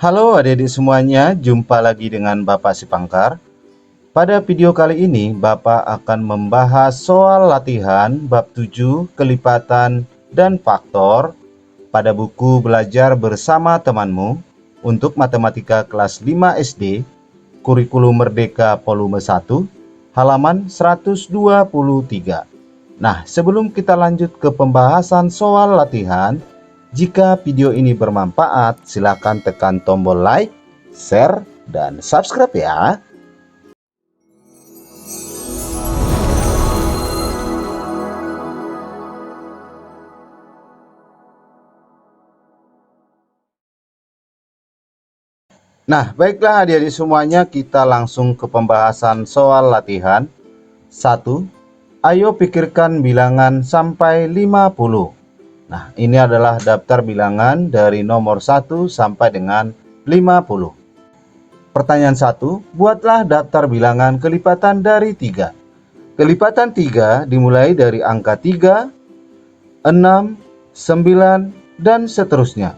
Halo adik-adik semuanya, jumpa lagi dengan Bapak Sipangkar. Pada video kali ini, Bapak akan membahas soal latihan bab 7, kelipatan dan faktor pada buku Belajar Bersama Temanmu untuk Matematika kelas 5 SD, Kurikulum Merdeka volume 1, halaman 123. Nah, sebelum kita lanjut ke pembahasan soal latihan, jika video ini bermanfaat, silakan tekan tombol like, share, dan subscribe ya. Nah, baiklah adik-adik semuanya, kita langsung ke pembahasan soal latihan. 1. Ayo pikirkan bilangan sampai 50. Nah, ini adalah daftar bilangan dari nomor 1 sampai dengan 50. Pertanyaan 1, buatlah daftar bilangan kelipatan dari 3. Kelipatan 3 dimulai dari angka 3, 6, 9, dan seterusnya.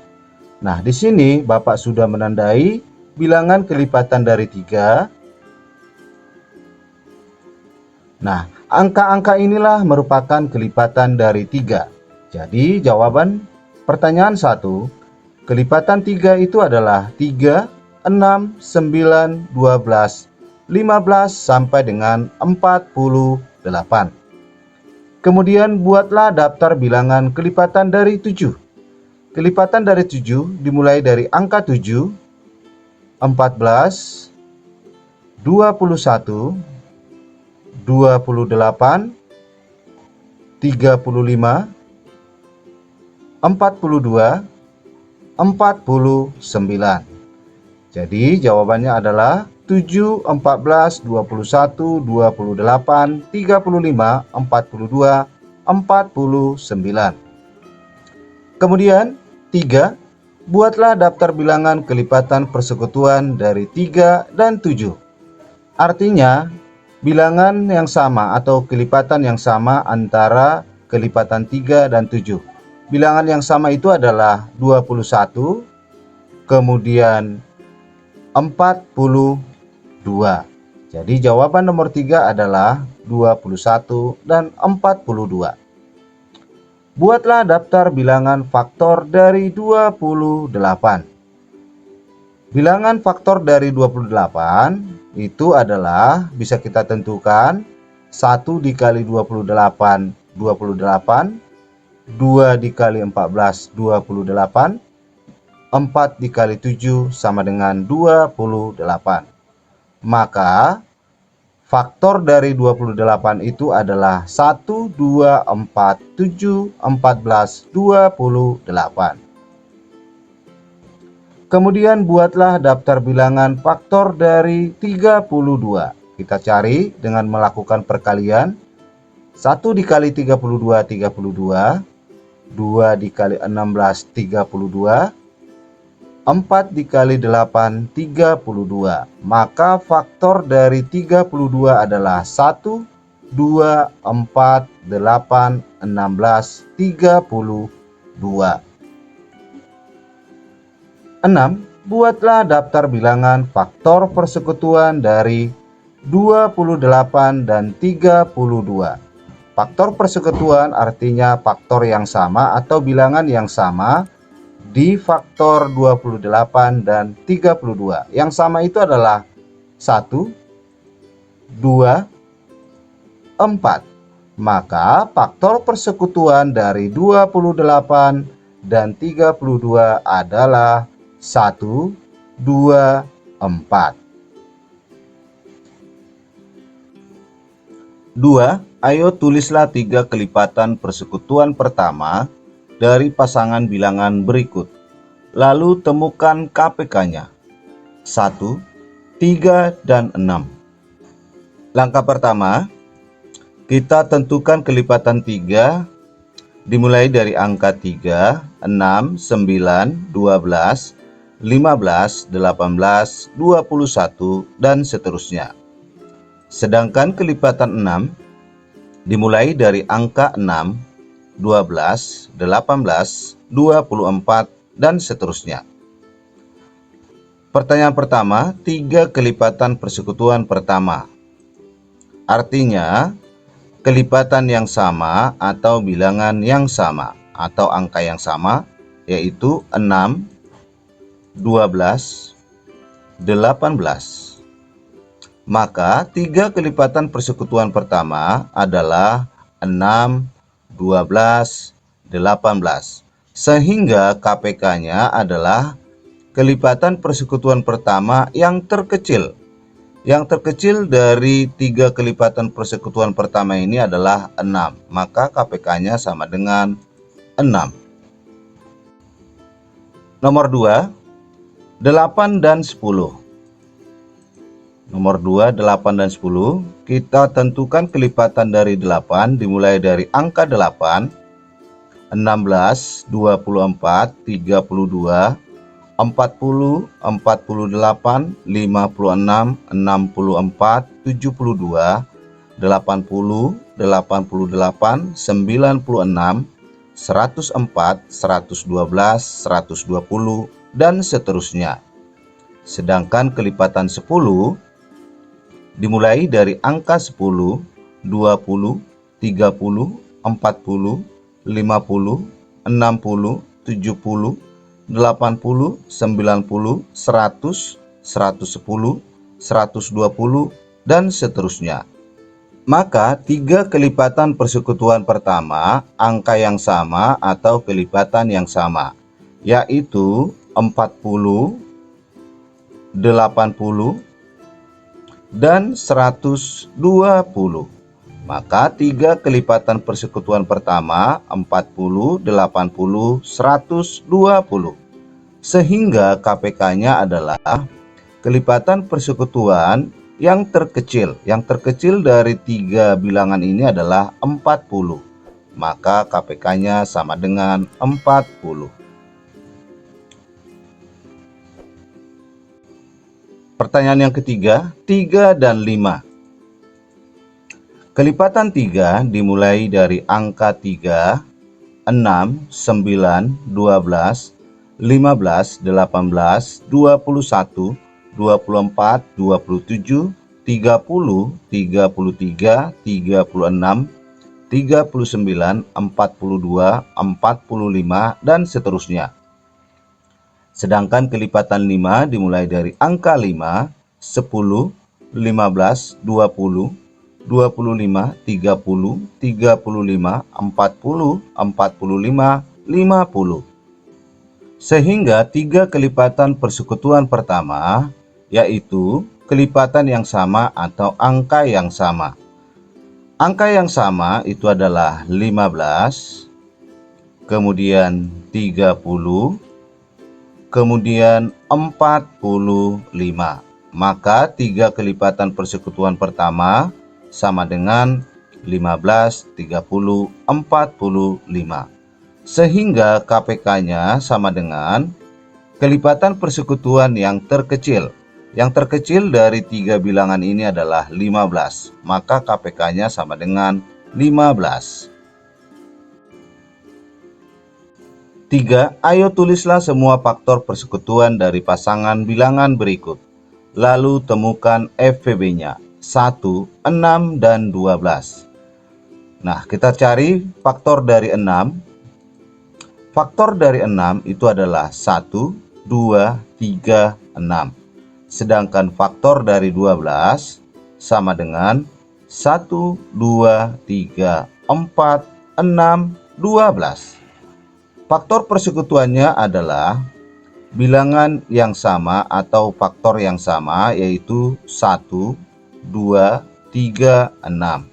Nah, di sini Bapak sudah menandai bilangan kelipatan dari 3. Nah, angka-angka inilah merupakan kelipatan dari 3. Jadi, jawaban pertanyaan 1, kelipatan 3 itu adalah 3, 6, 9, 12, 15 sampai dengan 48. Kemudian buatlah daftar bilangan kelipatan dari 7. Kelipatan dari 7 dimulai dari angka 7, 14, 21, 28, 35, 42, 49. Jadi jawabannya adalah 7, 14, 21, 28, 35, 42, 49. Kemudian 3, buatlah daftar bilangan kelipatan persekutuan dari 3 dan 7. Artinya, bilangan yang sama atau kelipatan yang sama antara kelipatan 3 dan 7. Bilangan yang sama itu adalah 21, kemudian 42. Jadi jawaban nomor 3 adalah 21 dan 42. Buatlah daftar bilangan faktor dari 28. Bilangan faktor dari 28 itu adalah bisa kita tentukan 1 dikali 28, 28, 2 dikali 14, 28, 4 dikali 7 sama dengan 28. Maka faktor dari 28 itu adalah 1, 2, 4, 7, 14, 28. Kemudian buatlah daftar bilangan faktor dari 32. Kita cari dengan melakukan perkalian. 1 dikali 32, 32. 2 dikali 16, 32. 4 dikali 8, 32. Maka faktor dari 32 adalah 1, 2, 4, 8, 16, 32. 6. Buatlah daftar bilangan faktor persekutuan dari 28 dan 32. Faktor persekutuan artinya faktor yang sama atau bilangan yang sama di faktor 28 dan 32. Yang sama itu adalah 1, 2, 4. Maka faktor persekutuan dari 28 dan 32 adalah 1, 2, 4. 2. Ayo tulislah 3 kelipatan persekutuan pertama dari pasangan bilangan berikut. Lalu temukan KPK-nya. 1, 3, dan 6. Langkah pertama, kita tentukan kelipatan 3 dimulai dari angka 3, 6, 9, 12, 15, 18, 21, dan seterusnya. Sedangkan kelipatan 6 dimulai dari angka 6, 12, 18, 24, dan seterusnya. Pertanyaan pertama, 3 kelipatan persekutuan pertama. Artinya, kelipatan yang sama atau bilangan yang sama atau angka yang sama, yaitu 6, 12, 18. Maka 3 kelipatan persekutuan pertama adalah 6, 12, 18. Sehingga KPK-nya adalah kelipatan persekutuan pertama yang terkecil. Yang terkecil dari 3 kelipatan persekutuan pertama ini adalah 6. Maka KPK-nya sama dengan 6. Nomor 2, 8 dan 10. Nomor 2, 8 dan 10. Kita tentukan kelipatan dari 8 dimulai dari angka 8, 16, 24, 32, 40, 48, 56, 64, 72, 80, 88, 96, 104, 112, 120, dan seterusnya. Sedangkan kelipatan 10 dimulai dari angka 10, 20, 30, 40, 50, 60, 70, 80, 90, 100, 110, 120, dan seterusnya. Maka 3 kelipatan persekutuan pertama angka yang sama atau kelipatan yang sama, yaitu 40, 80, dan 120. Maka 3 kelipatan persekutuan pertama 40, 80, 120. Sehingga KPK-nya adalah kelipatan persekutuan yang terkecil. Yang terkecil dari 3 bilangan ini adalah 40. Maka KPK-nya sama dengan 40. Pertanyaan yang ketiga, 3 dan 5. Kelipatan 3 dimulai dari angka 3, 6, 9, 12, 15, 18, 21, 24, 27, 30, 33, 36, 39, 42, 45, dan seterusnya. Sedangkan kelipatan 5 dimulai dari angka 5, 10, 15, 20, 25, 30, 35, 40, 45, 50. Sehingga 3 kelipatan persekutuan pertama, yaitu kelipatan yang sama atau angka yang sama. Angka yang sama itu adalah 15, kemudian 30, kemudian 45. Maka 3 kelipatan persekutuan pertama sama dengan 15, 30, 45. Sehingga KPK-nya sama dengan kelipatan persekutuan yang terkecil. Yang terkecil dari 3 bilangan ini adalah 15. Maka KPK-nya sama dengan 15. 3. Ayo tulislah semua faktor persekutuan dari pasangan bilangan berikut. Lalu temukan FVB-nya. 1, 6, dan 12. Nah, kita cari faktor dari 6. Faktor dari 6 itu adalah 1, 2, 3, 6. Sedangkan faktor dari 12 sama dengan 1, 2, 3, 4, 6, 12. Faktor persekutuannya adalah bilangan yang sama atau faktor yang sama, yaitu 1, 2, 3, 6.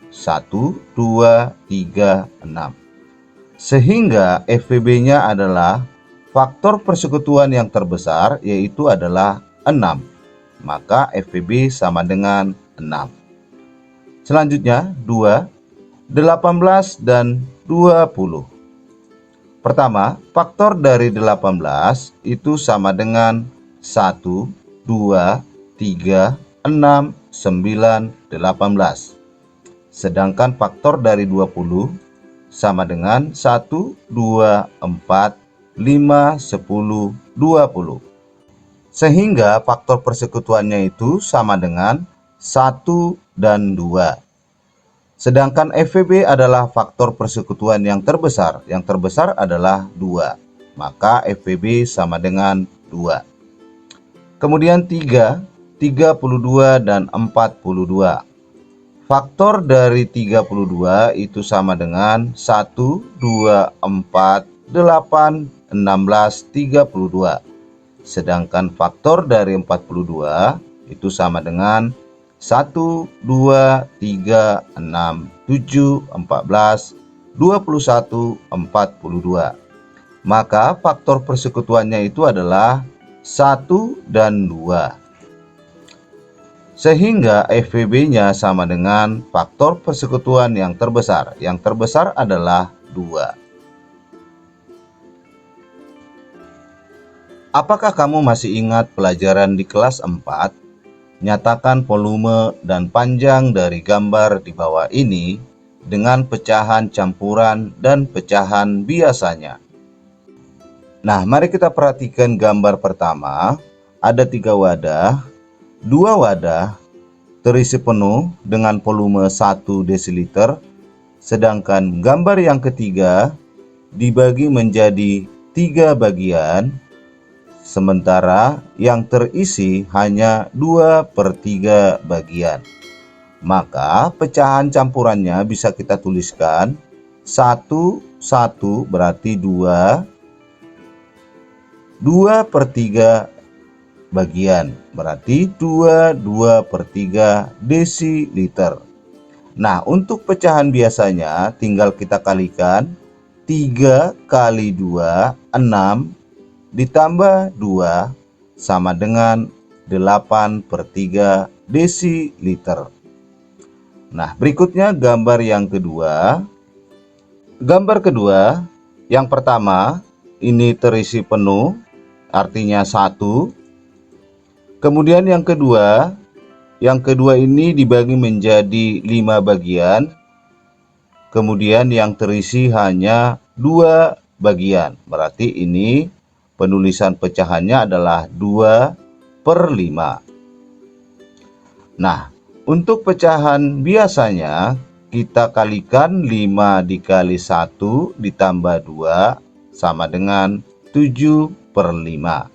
1, 2, 3, 6. Sehingga FVB-nya adalah faktor persekutuan yang terbesar, yaitu adalah 6. Maka FVB sama dengan 6. Selanjutnya 2, 18, dan 20. Pertama, faktor dari 18 itu sama dengan 1, 2, 3, 6, 9, 18. Sedangkan faktor dari 20 sama dengan 1, 2, 4, 5, 10, 20. Sehingga faktor persekutuannya itu sama dengan 1 dan 2. Sedangkan FVB adalah faktor persekutuan yang terbesar. Yang terbesar adalah 2. Maka FVB sama dengan 2. Kemudian 3, 32 dan 42. Faktor dari 32 itu sama dengan 1, 2, 4, 8, 16, 32. Sedangkan faktor dari 42 itu sama dengan 1, 2, 3, 6, 7, 14, 21, 42. Maka faktor persekutuannya itu adalah 1 dan 2. Sehingga FVB-nya sama dengan faktor persekutuan yang terbesar. Yang terbesar adalah 2. Apakah kamu masih ingat pelajaran di kelas 4? Nyatakan volume dan panjang dari gambar di bawah ini dengan pecahan campuran dan pecahan biasanya. Nah, mari kita perhatikan gambar pertama. Ada 3 wadah. 2 wadah terisi penuh dengan volume 1 desiliter. Sedangkan gambar yang ketiga dibagi menjadi 3 bagian. Sementara yang terisi hanya 2/3 bagian. Maka pecahan campurannya bisa kita tuliskan 1, 1 berarti 2, 2/3 bagian berarti 2/3 desiliter. Nah, untuk pecahan biasanya tinggal kita kalikan 3 kali 2, 6 ditambah 2 sama dengan 8/3 desiliter. Nah, berikutnya gambar yang kedua. Gambar kedua, yang pertama ini terisi penuh, artinya 1. Kemudian yang kedua ini dibagi menjadi 5 bagian. Kemudian yang terisi hanya 2 bagian. Berarti ini penulisan pecahannya adalah 2/5. Nah, untuk pecahan biasanya kita kalikan 5 dikali 1 ditambah 2 sama dengan 7/5.